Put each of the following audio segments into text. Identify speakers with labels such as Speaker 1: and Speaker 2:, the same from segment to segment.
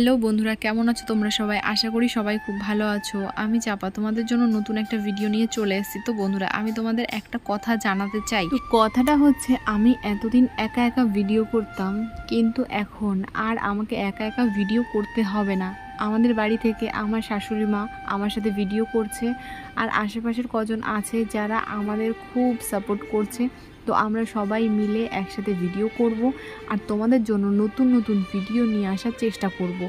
Speaker 1: Hello বন্ধুরা, কেমন আছো তোমরা সবাই? আশা করি সবাই খুব ভালো আছো। আমি চাপা তোমাদের জন্য নতুন একটা ভিডিও নিয়ে চলে এসেছি। তো বন্ধুরা, আমি তোমাদের একটা কথা জানাতে চাই। তো কথাটা হচ্ছে, আমি এতদিন একা একা ভিডিও করতাম, কিন্তু এখন আর আমাকে একা একা ভিডিও করতে হবে না। আমাদের বাড়ি থেকে আমার শাশুড়ি মা আমার সাথে ভিডিও করছে, আর আশেপাশের কজন আছে যারা আমাদের খুব সাপোর্ট করছে। তো আমরা সবাই মিলে একসাথে ভিডিও করব, আর তোমাদের জন্য নতুন নতুন ভিডিও নিয়ে আসার চেষ্টা করব।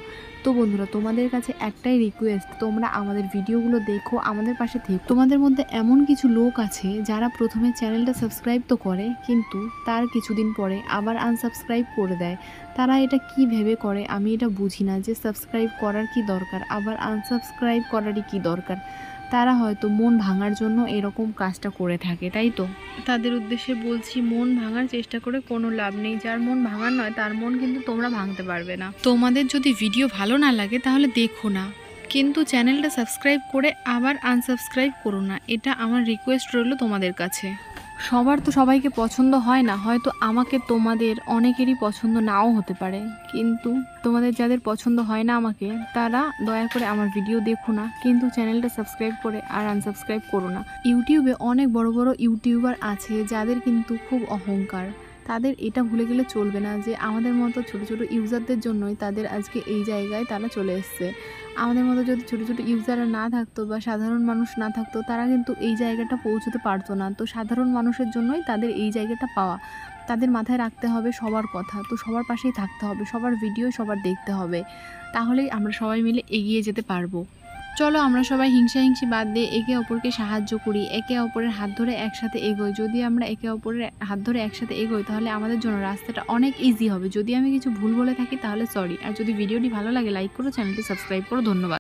Speaker 1: তো বন্ধুরা, তোমাদের কাছে একটাই রিকোয়েস্ট, তোমরা আমাদের ভিডিওগুলো দেখো, আমাদের পাশে থেকো। তোমাদের মধ্যে এমন কিছু লোক আছে যারা প্রথমে চ্যানেলটা সাবস্ক্রাইব তো করে, কিন্তু তার কিছুদিন পরে আবার আনসাবস্ক্রাইব করে দেয়। তারা এটা কি ভেবে করে আমি এটা বুঝি না, যে সাবস্ক্রাইব করার কি দরকার, আবার আনসাবস্ক্রাইব করারই কি দরকার। তারা হয়তো মন ভাঙার জন্য এরকম কাজটা করে থাকে, তাই তো? তাদের উদ্দেশ্যে বলছি, মন ভাঙার চেষ্টা করে কোনো লাভ নেই। যার মন ভাঙার নয় তার মন কিন্তু তোমরা ভাঙতে পারবে না। তোমাদের যদি ভিডিও ভালো না লাগে তাহলে দেখো না, কিন্তু চ্যানেলটা সাবস্ক্রাইব করে আবার আনসাবস্ক্রাইব করো না। এটা আমার রিকোয়েস্ট রইল তোমাদের কাছে। সবার তো সবাইকে পছন্দ হয় না, হয়তো আমাকে তোমাদের অনেকেরই পছন্দ নাও হতে পারে, কিন্তু তোমাদের যাদের পছন্দ হয় না আমাকে, তারা দয়া করে আমার ভিডিও দেখো না, কিন্তু চ্যানেলটা সাবস্ক্রাইব করে আর আনসাবস্ক্রাইব করো না। ইউটিউবে অনেক বড় বড় ইউটিউবার আছে যাদের কিন্তু খুব অহংকার। তাদের এটা ভুলে গেলে চলবে না যে আমাদের মতো ছোট ছোট ইউজারদের জন্যই তাদের আজকে এই জায়গায় তারা চলে এসছে। আমাদের মতো যদি ছোট ছোট ইউজাররা না থাকতো বা সাধারণ মানুষ না থাকতো, তারা কিন্তু এই জায়গাটা পৌঁছতে পারতো না। তো সাধারণ মানুষের জন্যই তাদের এই জায়গাটা পাওয়া। তাদের মাথায় রাখতে হবে সবার কথা, তো সবার পাশেই থাকতে হবে, সবার ভিডিও সবার দেখতে হবে, তাহলেই আমরা সবাই মিলে এগিয়ে যেতে পারবো। চলো আমরা সবাই হিংসাহিংসি বাদ দিয়ে একে অপরকে সাহায্য করি, একে অপরের হাত ধরে একসাথে এগোই। যদি আমরা একে অপরের হাত ধরে একসাথে এগোই তাহলে আমাদের জন্য রাস্তাটা অনেক ইজি হবে। যদি আমি কিছু ভুল বলে থাকি তাহলে সরি, আর যদি ভিডিওটি ভালো লাগে লাইক করো, চ্যানেলটি সাবস্ক্রাইব করো। ধন্যবাদ।